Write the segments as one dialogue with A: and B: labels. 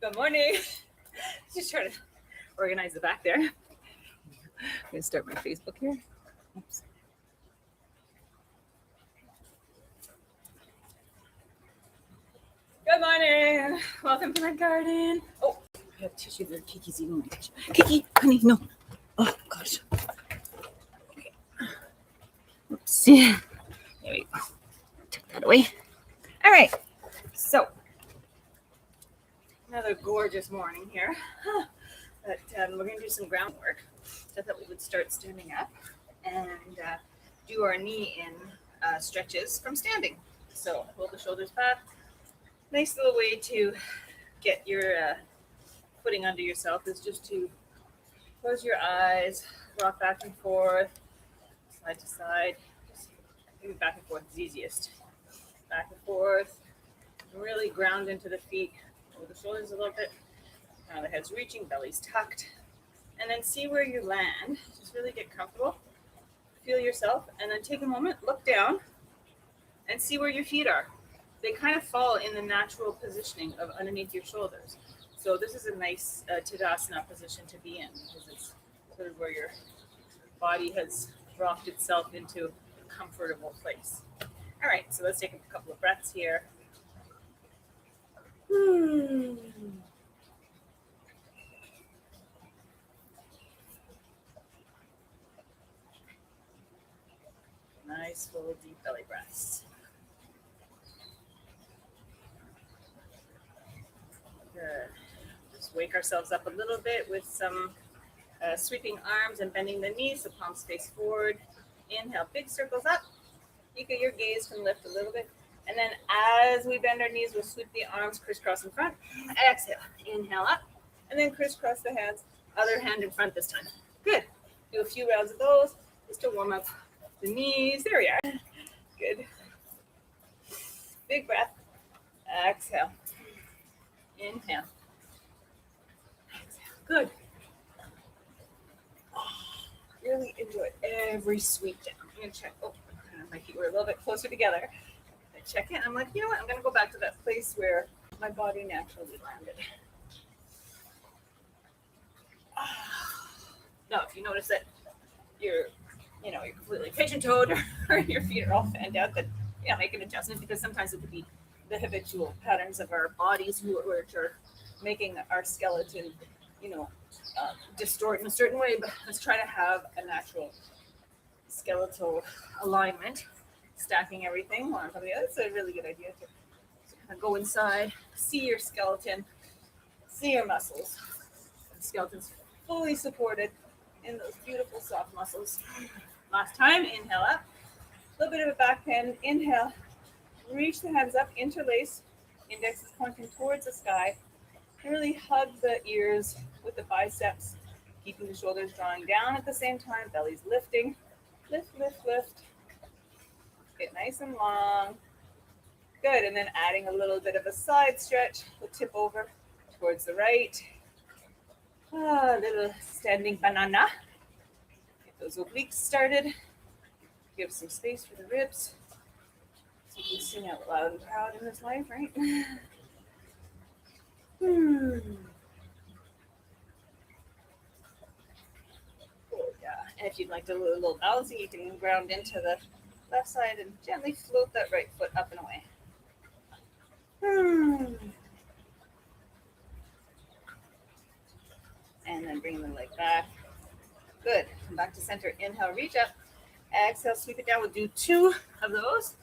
A: Good morning. Just trying to organize the back there. I'm going to start my Facebook here. Oops. Good morning. Welcome to my garden. Oh, I have tissue there. Kiki's eating my tissue. Kiki, honey, no. Oh, gosh. Okay. Oops. Yeah. There we go. Took that away. All right. So, another gorgeous morning here. But we're going to do some groundwork. So I thought we would start standing up and do our knee in stretches from standing. So hold the shoulders back. Nice little way to get your footing under yourself is just to close your eyes, rock back and forth, side to side. Just maybe back and forth is easiest. Back and forth. Really ground into the feet. Hold the shoulders a little bit. Now the head's reaching, belly's tucked. And then see where you land. Just really get comfortable. Feel yourself. And then take a moment, look down, and see where your feet are. They kind of fall in the natural positioning of underneath your shoulders. So this is a nice Tadasana position to be in because it's sort of where your body has rocked itself into a comfortable place. All right, so let's take a couple of breaths here. Nice, full, deep belly breaths. Good. Just wake ourselves up a little bit with some sweeping arms and bending the knees, so palms face forward. Inhale, big circles up. Your gaze can lift a little bit. And then as we bend our knees, we'll sweep the arms crisscross in front. Exhale, inhale up. And then crisscross the hands, other hand in front this time. Good. Do a few rounds of those just to warm up the knees. There we are. Good. Big breath. Exhale. Inhale. Exhale. Good. Really enjoy every sweep down. I'm going to check. Oh, my feet were a little bit closer together. I check in. I'm like, you know what? I'm going to go back to that place where my body naturally landed. Now, if you notice that you're completely pigeon-toed or your feet are all fanned out, then make an adjustment because sometimes it could be the habitual patterns of our bodies which are making our skeleton, distort in a certain way. But let's try to have a natural skeletal alignment, stacking everything one on top of the other. It's a really good idea to kind of go inside, see your skeleton, see your muscles. The skeleton's fully supported in those beautiful soft muscles. Last time, inhale up. A little bit of a back bend. Inhale. Reach the hands up, interlace. Index is pointing towards the sky. And really hug the ears with the biceps, keeping the shoulders drawing down at the same time. Belly's lifting. Lift, lift, lift. Get nice and long. Good. And then adding a little bit of a side stretch. We'll tip over towards the right. A little standing banana. Get those obliques started. Give some space for the ribs. So you can sing out loud and proud in this life, right? Oh, yeah. And if you'd like to do a little balancing, you can ground into the left side and gently float that right foot up and away. And then bring the leg back. Good. Come back to center. Inhale, reach up. Exhale, sweep it down. We'll do 2 of those.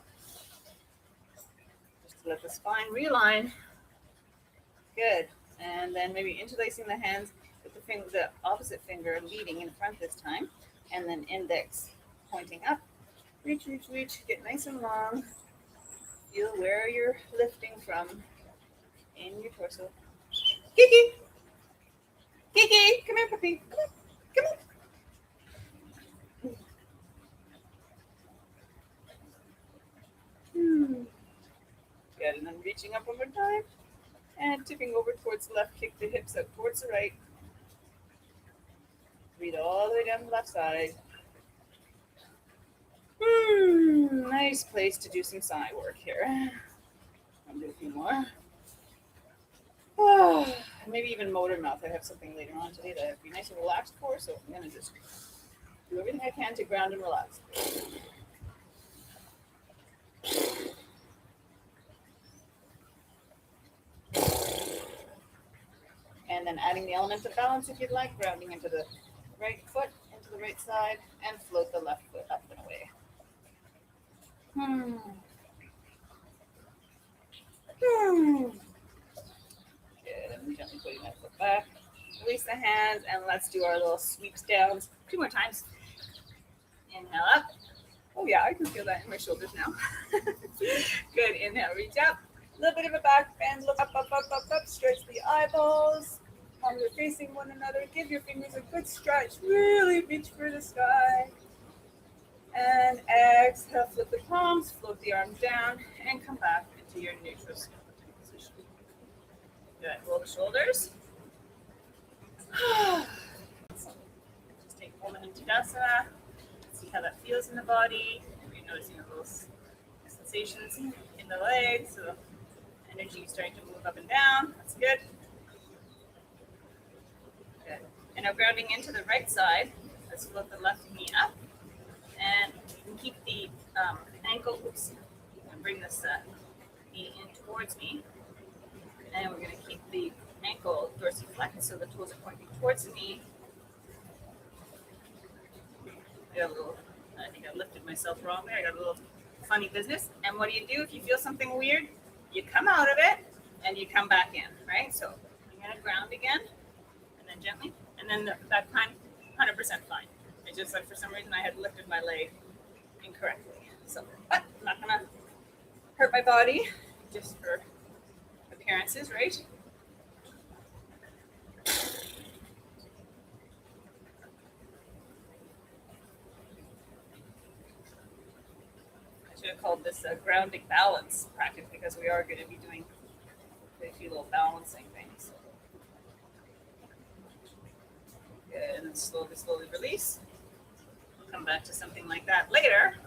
A: Just to let the spine realign. Good. And then maybe interlacing the hands with the opposite finger leading in front this time. And then index pointing up. Reach, reach, reach. Get nice and long. Feel where you're lifting from in your torso. Kiki! Kiki! Come here, puppy. Come on. Come on. Good. And then reaching up one more time. And tipping over towards the left. Kick the hips up towards the right. Breathe all the way down the left side. Nice place to do some side work here. I'll do a few more. maybe even motor mouth. I have something later on today that I'd be nice and relaxed for, so I'm going to just do everything I can to ground and relax. And then adding the element of balance if you'd like, grounding into the right foot, into the right side, and float the left foot up and away. Good, and gently putting that foot back. Release the hands, and let's do our little sweeps downs 2 more times. Inhale up. Oh yeah, I can feel that in my shoulders now. Good, inhale, reach up. A little bit of a back bend, look up, stretch the eyeballs. Palms are facing one another. Give your fingers a good stretch. Really reach for the sky. And exhale, flip the palms, float the arms down, and come back into your neutral skeleton position. Good, roll the shoulders. Just take a moment in Tadasana. See how that feels in the body. You're noticing a little sensations in the legs. So energy is starting to move up and down. That's good. Good. And now grounding into the right side. Let's float the left knee up. And you can keep the ankle, and bring this knee in towards me. And we're going to keep the ankle dorsiflexed so the toes are pointing towards the knee. I think I lifted myself wrong there. I got a little funny business. And what do? If you feel something weird? You come out of it and you come back in, right? So I'm going to ground again and then gently. And then that time, 100% fine. It's just like for some reason I had lifted my leg incorrectly. So, but I'm not going to hurt my body just for appearances, right? I should have called this a grounding balance practice because we are going to be doing a few little balancing things. Good, and then slowly release. We'll come back to something like that later.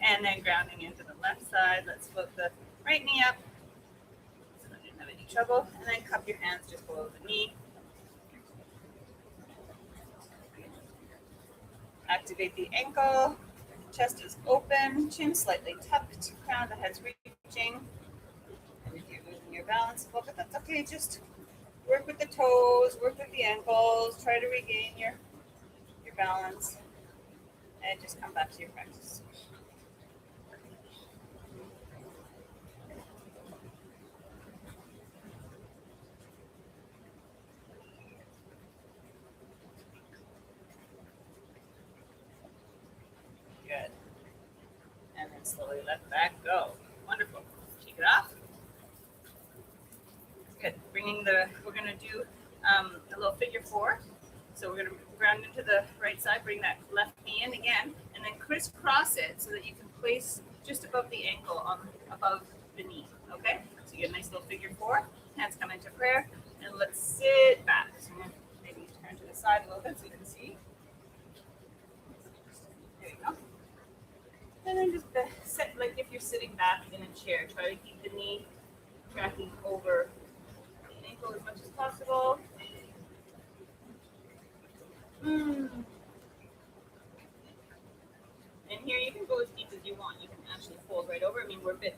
A: And then grounding into the left side. Let's float the right knee up so I didn't have any trouble. And then cup your hands just below the knee. Activate the ankle. Chest is open, chin slightly tucked, crown of the head's reaching. And if you're losing your balance a little bit, that's okay. Just work with the toes, work with the ankles, try to regain your balance, and just come back to your practice. Good. And then slowly let back go. Wonderful. Shake it off. Good. We're going to do a little figure 4. So we're going to ground into the right side, bring that left knee in again, and then crisscross it so that you can place just above the ankle above the knee. Okay? So you get a nice little figure 4. Hands come into prayer, and let's sit back. So maybe turn to the side a little bit so you can see. There you go. And then just sit like if you're sitting back in a chair. Try to keep the knee tracking over the ankle as much as possible. And here you can go as deep as you want. You can actually fold right over. I mean, we're a bit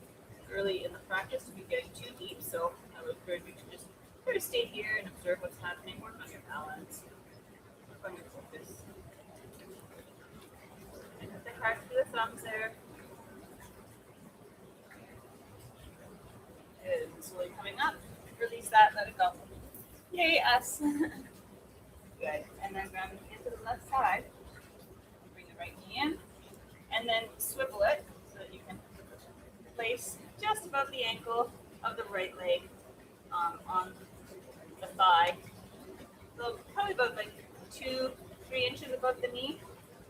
A: early in the practice to be getting too deep, so I would encourage you to just sort of stay here and observe what's happening. Work on your balance. Work on your focus. And put the cards to the thumbs there. Good. Slowly coming up. Release that. Let it go. Yay, us. Good. And then ground into the left side. Bring the right knee in. And then swivel it so that you can place just above the ankle of the right leg on the thigh. So probably about like 2-3 inches above the knee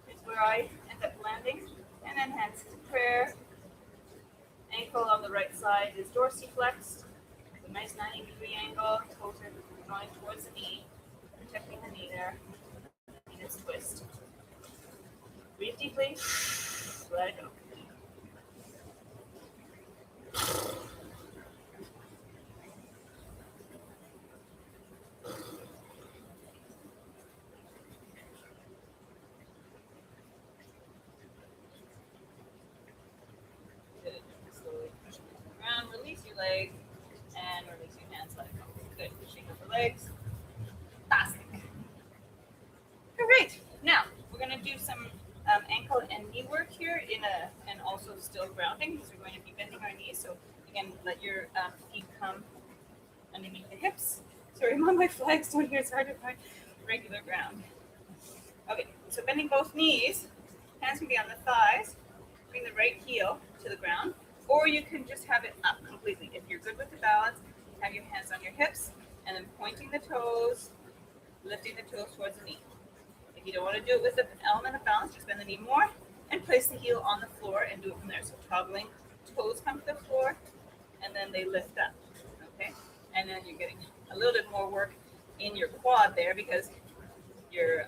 A: is where I end up landing. And then hands to prayer. Ankle on the right side is dorsiflexed. A nice 90-degree angle. Toes are going towards the knee. Protecting the knee there. And it's twist. Breathe deeply. Let it go. some ankle and knee work here and also still grounding because we're going to be bending our knees. So again, let your feet come underneath the hips. Sorry, I'm on my flagstone here. It's hard to find regular ground. Okay, so bending both knees, hands can be on the thighs. Bring the right heel to the ground, or you can just have it up completely. If you're good with the balance, have your hands on your hips and then pointing the toes, lifting the toes towards the knee. If you don't want to do it with an element of balance, just bend the knee more and place the heel on the floor and do it from there. So toggling, toes come to the floor and then they lift up, okay? And then you're getting a little bit more work in your quad there because you're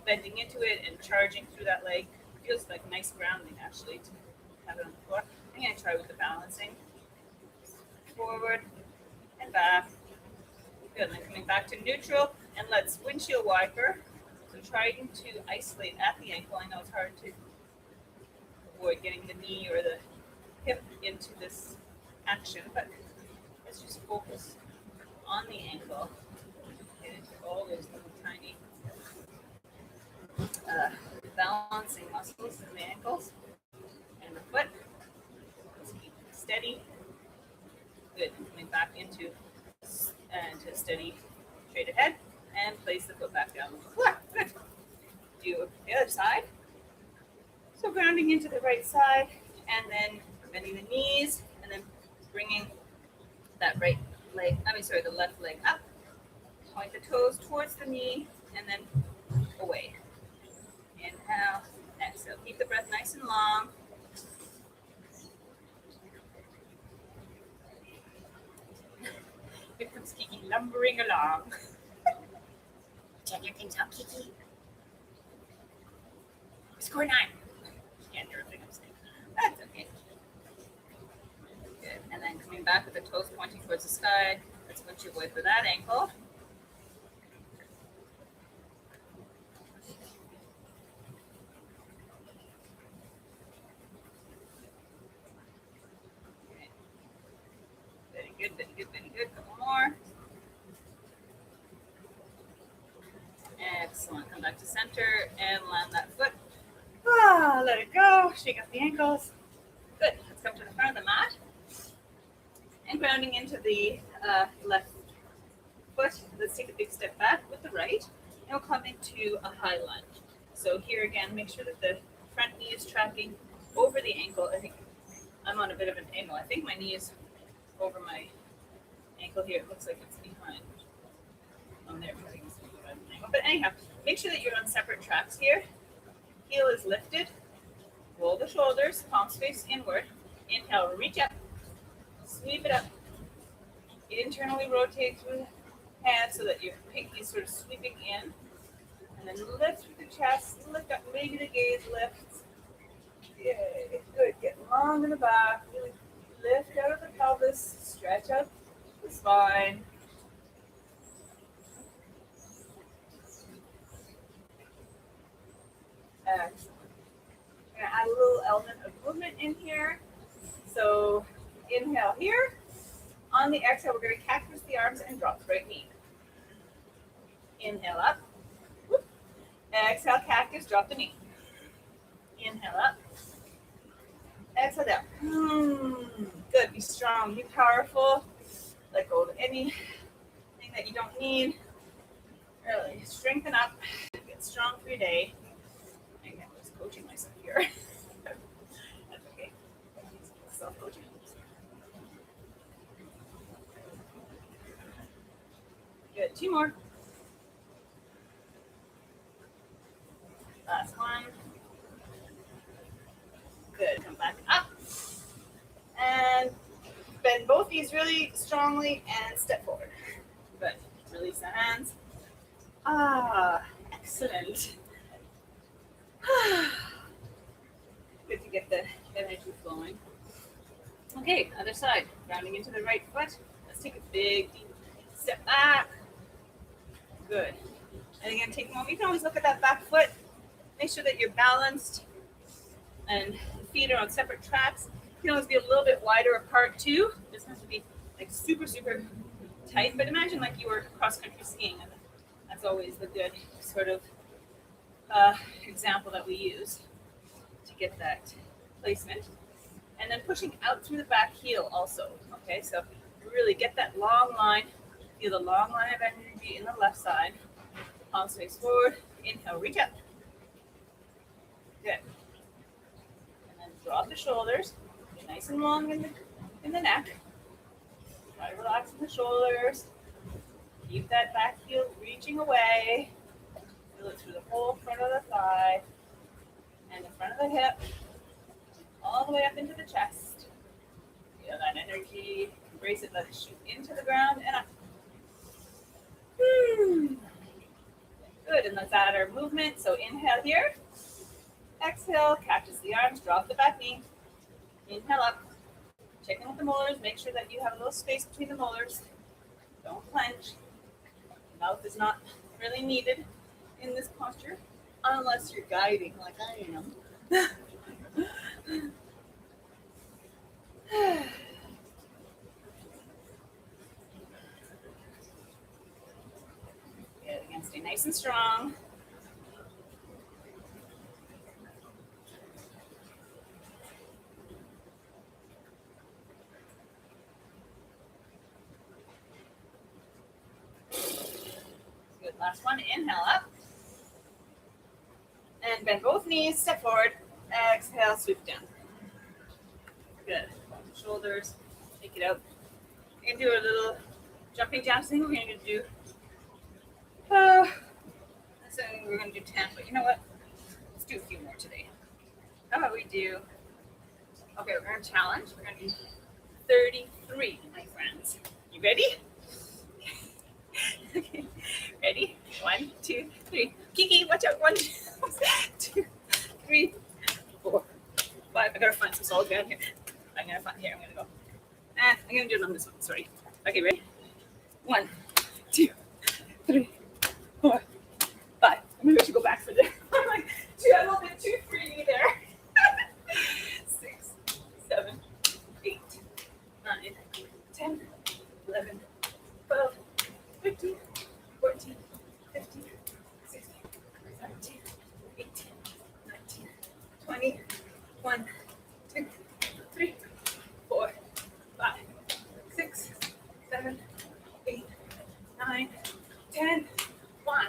A: bending into it and charging through that leg. It feels like nice grounding actually to have it on the floor. I'm going to try with the balancing. Forward and back. Good, then coming back to neutral and let's windshield wiper. So trying to isolate at the ankle. I know it's hard to avoid getting the knee or the hip into this action, but let's just focus on the ankle. Get into all those little tiny balancing muscles in the ankles and the foot. Let's keep it steady. Good. Coming back into steady straight ahead and place the foot back down on the floor. Good. Do the other side. So grounding into the right side and then bending the knees and then bringing that the left leg up. Point the toes towards the knee and then away. Inhale, exhale. Keep the breath nice and long. Here comes Kiki lumbering along. Check your things out, Kiki. Score 9. Can't hear a thing I'm saying. That's okay. Good. And then coming back with the toes pointing towards the sky. Let's winch your way for that ankle. Very good. Couple more. Excellent. Come back to center and land that foot. Let it go. Shake up the ankles. Good. Let's come to the front of the mat. And grounding into the left foot. Let's take a big step back with the right. And we'll come into a high lunge. So here again, make sure that the front knee is tracking over the ankle. I think I'm on a bit of an angle. I think my knee is over my ankle here. It looks like it's behind. There. But anyhow, make sure that you're on separate tracks here. Heel is lifted. Roll the shoulders. Palms face inward. Inhale, reach up. Sweep it up. Internally rotate through the hands so that your pinky is sort of sweeping in. And then lift through the chest. Lift up. Maybe the gaze lifts. Yay. Good. Get long in the back. Really lift out of the pelvis. Stretch out the spine. Excellent. I'm going to add a little element of movement in here. So inhale here. On the exhale, we're going to cactus the arms and drop the right knee. Inhale up. Whoop. Exhale, cactus, drop the knee. Inhale up. Exhale down. Good. Be strong. Be powerful. Let go of anything that you don't need. Really strengthen up. Get strong for your day. I'm just coaching myself here. That's okay. Self-coaching. Good. 2 more. Last one. Good. Come back up. And bend both knees really strongly and step forward. Good. Release the hands. Excellent. Good to get the energy flowing. Okay, other side. Rounding into the right foot. Let's take a big deep step back. Good. And again, take a moment. You can always look at that back foot. Make sure that you're balanced and the feet are on separate tracks. You can always be a little bit wider apart too. It doesn't have to be like super, super tight, but imagine like you were cross-country skiing. And that's always the good sort of example that we use to get that placement. And then pushing out through the back heel also. Okay, so really get that long line. Feel the long line of energy in the left side. Palms face forward. Inhale, reach up. Good. And then drop the shoulders. Nice and long in the neck. Try to relax in the shoulders. Keep that back heel reaching away. Feel it through the whole front of the thigh and the front of the hip, all the way up into the chest. Feel that energy. Embrace it. Let it shoot into the ground and up. Good. And let's add our movement. So inhale here. Exhale. Catches the arms. Drop the back knee. Inhale up. Check in with the molars. Make sure that you have a little space between the molars. Don't clench. Mouth is not really needed in this posture unless you're guiding like I am. Good. Again, stay nice and strong. Good. Last one. Inhale up. And bend both knees. Step forward. Exhale. Sweep down. Good. Shoulders. Take it out. We're going to do a little jumping jacks. I think we're going to do. So we're going to do 10, but you know what? Let's do a few more today. How about we do? Okay, we're going to challenge. We're going to do 33, my friends. You ready? Okay. Ready? 1, 2, 3. Kiki, watch out. 1, 2, 3, 4, 5. I gotta find some solid ground here. I'm gonna find here. I'm gonna go. I'm gonna do it on this one. Sorry. Okay, ready? 1, 2, 3, 4, 5. Maybe I should go back for this. I'm like, a little bit too free there. 6, 7, 8, 9, 10, 11, 12, 13, 14, 15, 16, 17, 18, 19, 20, 1, 2, 3, 4, 5, 6, 7, 8, 9, 10, 1,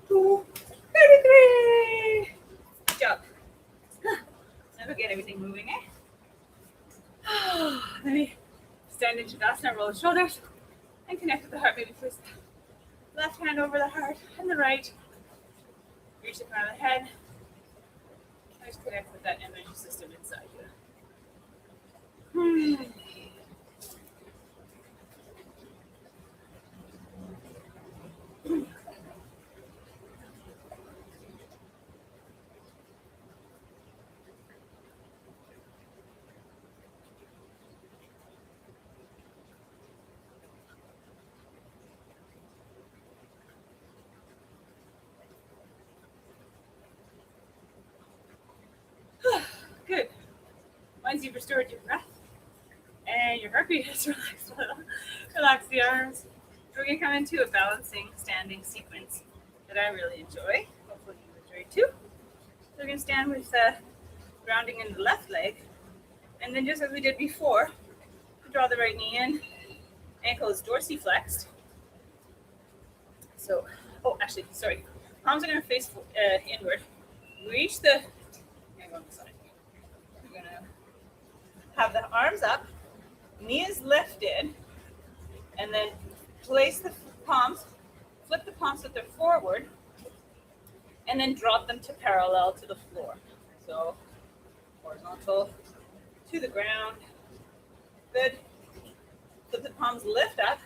A: 2, 33. Good job. Never get everything moving, eh? Let me stand into Tadasana, roll the shoulders, and connect with the heart. Maybe twist the left hand over the heart and the right. Reach the crown of the head. Just connect with that energy system inside you. Good. Once you've restored your breath and your heartbeat is relaxed a little, relax the arms. We're going to come into a balancing standing sequence that I really enjoy. Hopefully you enjoy too. So we're going to stand with grounding in the left leg. And then just as we did before, draw the right knee in. Ankle is dorsiflexed. So, palms are going to face inward. Reach the, I'm going to go on the side. We're going to have the arms up, knees lifted, and then place the palms, flip the palms so they're forward, and then drop them to parallel to the floor. So, horizontal to the ground. Good. So the palms lift up,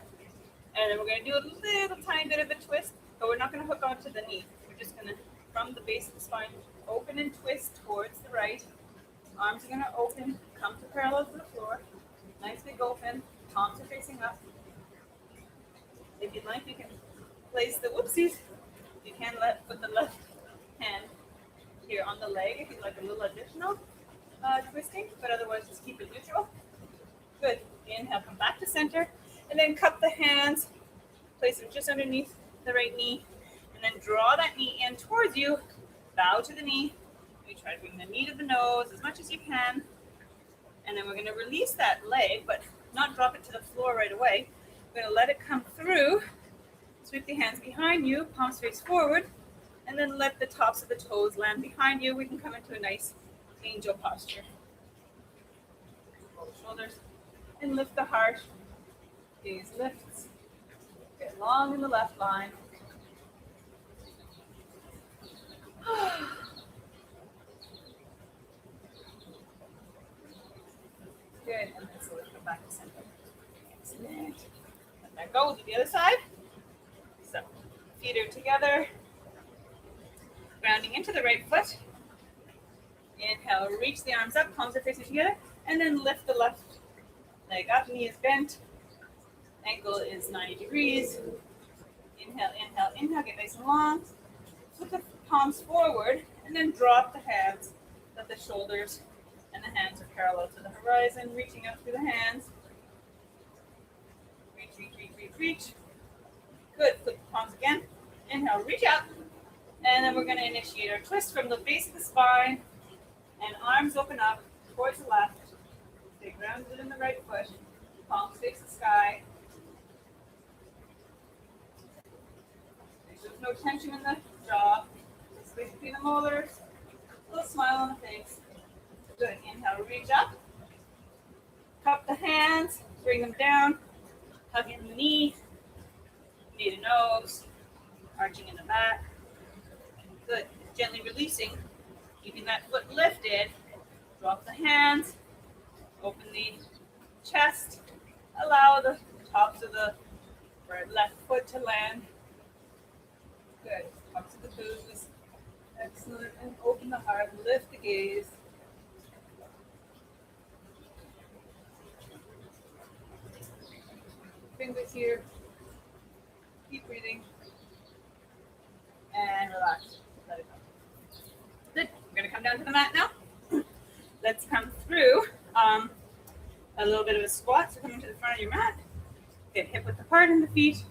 A: and then we're going to do a little tiny bit of a twist, but we're not going to hook onto the knee. We're just going to, from the base of the spine, open and twist towards the right. Arms are going to open, come to parallel to the floor. Nice big open, palms are facing up. If you'd like, you can place the whoopsies. You can put the left hand here on the leg if you'd like a little additional twisting, but otherwise just keep it neutral. Good. Inhale, come back to center, and then cup the hands, place them just underneath the right knee, and then draw that knee in towards you, bow to the knee. We try to bring the knee to the nose as much as you can. And then we're going to release that leg, but not drop it to the floor right away. We're going to let it come through. Sweep the hands behind you, palms face forward, and then let the tops of the toes land behind you. We can come into a nice angel posture. Roll the shoulders and lift the heart. Gaze lifts. Get long in the left line. Good. And then slowly come back to center. Excellent. Let that go. We'll do the other side. So, feet are together. Grounding into the right foot. Inhale, reach the arms up, palms are facing together, and then lift the left leg up, knee is bent, ankle is 90 degrees. Inhale, inhale, inhale, get nice and long. Flip the palms forward, and then drop the hands. Let the shoulders and the hands are parallel to the horizon, reaching up through the hands. Reach, reach, reach, reach, reach. Good, flip the palms again. Inhale, reach up. And then we're going to initiate our twist from the base of the spine. And arms open up towards the left. Stay grounded in the right foot. Palms face the sky. There's no tension in the jaw. Space between the molars. A little smile on the face. Good. Inhale, reach up. Cup the hands. Bring them down. Hugging the knee. Knee to nose. Arching in the back. Good. Gently releasing. Keeping that foot lifted. Drop the hands. Open the chest. Allow the tops of the left foot to land. Good. Tops of the toes. Excellent. And open the heart. Lift the gaze. Fingers here. Keep breathing. And relax. Let it go. Good. We're going to come down to the mat now. Let's come through a little bit of a squat. So come to the front of your mat. Get hip width apart in the feet.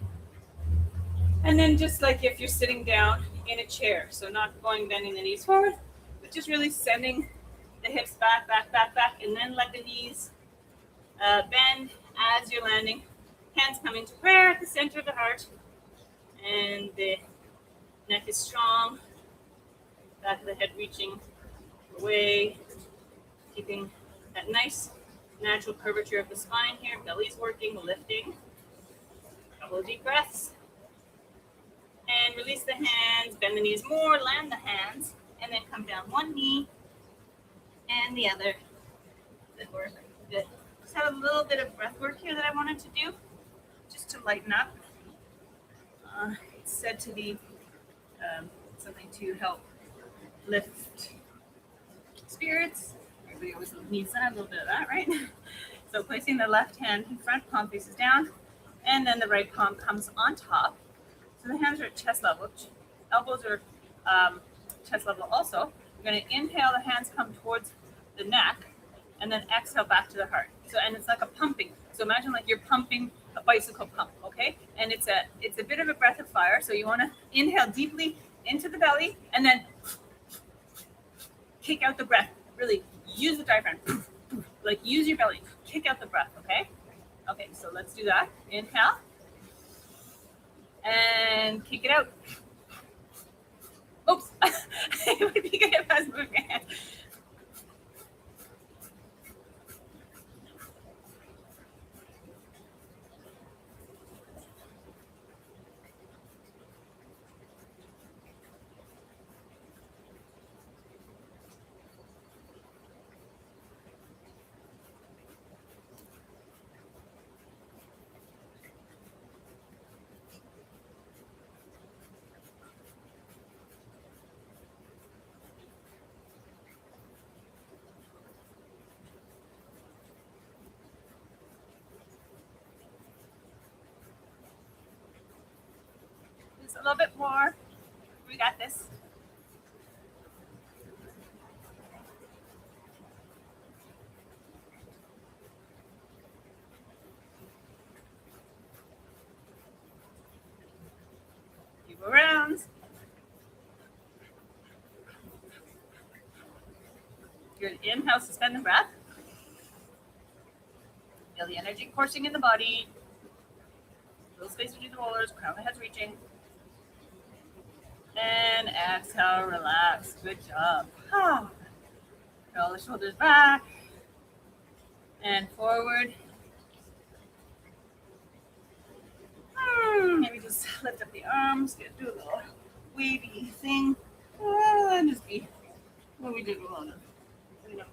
A: And then just like if you're sitting down in a chair. So not bending the knees forward, but just really sending the hips back, back, back, back. And then let the knees bend as you're landing. Hands come into prayer at the center of the heart. And the neck is strong. Back of the head reaching away, keeping that nice natural curvature of the spine here. Belly's working, lifting. Couple of deep breaths. And release the hands, bend the knees more, land the hands, and then come down one knee and the other. Good work. Good. Just have a little bit of breath work here that I wanted to do, just to lighten up. It's said to be something to help lift spirits. Everybody always needs that, a little bit of that, right? So placing the left hand in front, palm faces down, and then the right palm comes on top. So the hands are at chest level. Elbows are chest level also. We're going to inhale, the hands come towards the neck, and then exhale back to the heart. So, and it's like a pumping. So imagine like you're pumping a bicycle pump, okay? And it's a bit of a breath of fire. So you want to inhale deeply into the belly, and then kick out the breath. Really use the diaphragm. Like use your belly. Kick out the breath, okay? Okay, so let's do that. Inhale. And kick it out. Oops. It would be good if I was moving my hand. Just a little bit more. We got this. Few more rounds. Good. Inhale, suspend the breath. Feel the energy coursing in the body. Little space between the rollers, crown of the head's reaching. And exhale, relax. Good job. Roll the shoulders back and forward. Maybe just lift up the arms, do a little wavy thing. And just be what we did with a lot of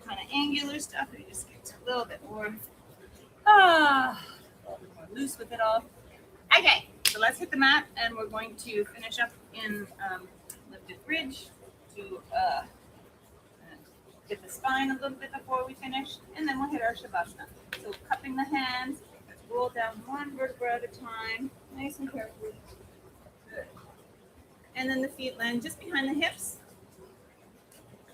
A: kind of angular stuff. We just get a little bit more, a little bit more loose with it all. Okay, so let's hit the mat, and we're going to finish up in lifted bridge to get the spine a little bit before we finish, and then we'll hit our Shavasana. So cupping the hands, let's roll down one vertebra at a time, nice and carefully. Good. And then the feet land just behind the hips.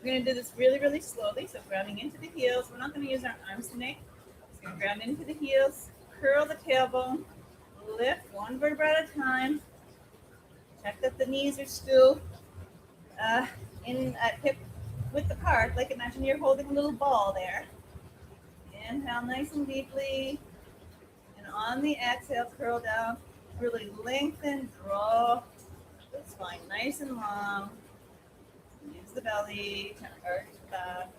A: We're going to do this really, really slowly, so grounding into the heels. We're not going to use our arms today. Just going to ground into the heels, curl the tailbone, lift one vertebra at a time. Check that the knees are still in at hip width apart. Like imagine you're holding a little ball there. Inhale nice and deeply. And on the exhale, curl down. Really lengthen, draw the spine nice and long. Use the belly, kind of arch the back.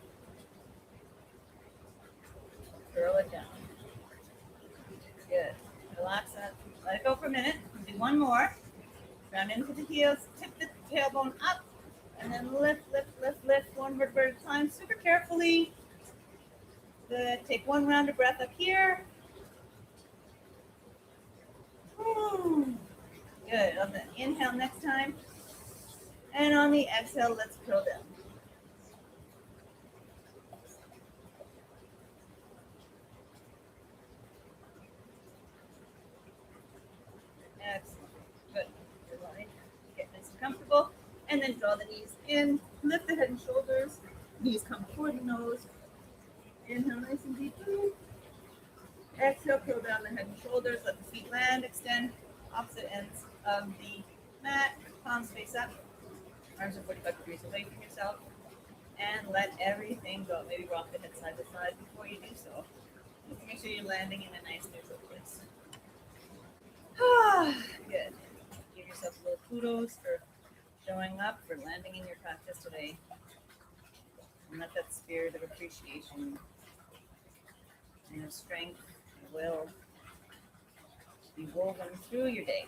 A: Curl it down. Good. Relax that. Let it go for a minute. Do one more. Round into the heels. Tip the tailbone up. And then lift, lift, lift, lift. One vertebra at a time. Super carefully. Good. Take one round of breath up here. Good. On the inhale next time. And on the exhale, let's curl down. Excellent. Good. Get nice and comfortable. And then draw the knees in. Lift the head and shoulders. Knees come toward the nose. Inhale nice and deeply. Exhale, curl down the head and shoulders. Let the feet land. Extend opposite ends of the mat. Palms face up. Arms are 45 degrees away from yourself. And let everything go. Maybe rock the head side to side before you do so. Just make sure you're landing in a nice neutral place. Good. Give yourself a little kudos for showing up, for landing in your practice today. And let that spirit of appreciation and of strength and will be woven through your day.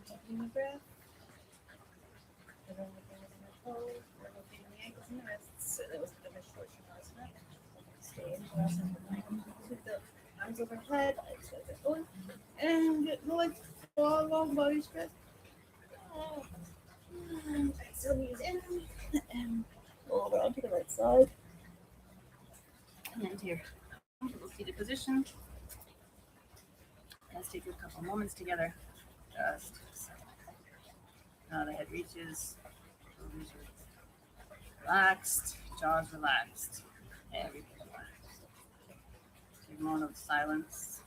A: Taking a breath. And then looking at the toes, rotating the ankles and the wrists. So that was a bit of a short Shavasana. Stay in Shavasana for 9. Keep the arms overhead. Exhale, get going. And get going. Long body stretch. Exhale, knees in. And pull side. And here, comfortable seated position. Let's take a couple moments together. Just now the head reaches, shoulders relaxed, jaws relaxed, everything relaxed. Take a moment of silence.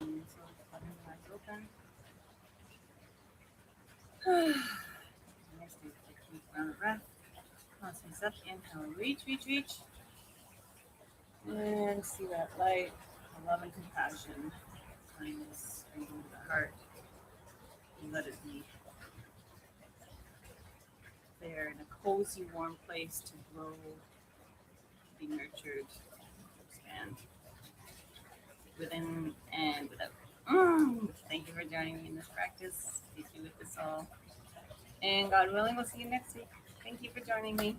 A: So letting the eyes open. Next, take a deep round of breath. Conscious up, inhale, reach. And see that light, love and compassion, kindness, bring into the heart. And let it be there in a cozy, warm place to grow, be nurtured, expand within and without. Thank you for joining me in this practice. Please do with this all. And God willing, we'll see you next week. Thank you for joining me.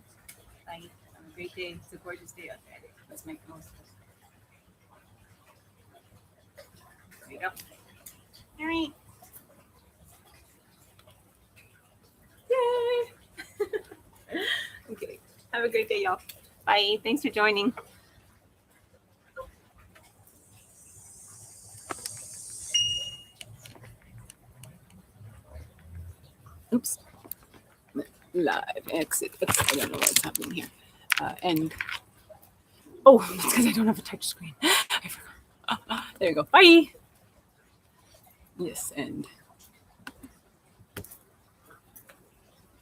A: Bye. Have a great day. It's a gorgeous day out there. Let's make the most of it. There you go. All right. Yay! Okay. Have a great day, y'all. Bye. Thanks for joining. Oops. Live. Exit. I don't know what's happening here. And that's because I don't have a touch screen. I forgot. There you go. Bye. Yes, and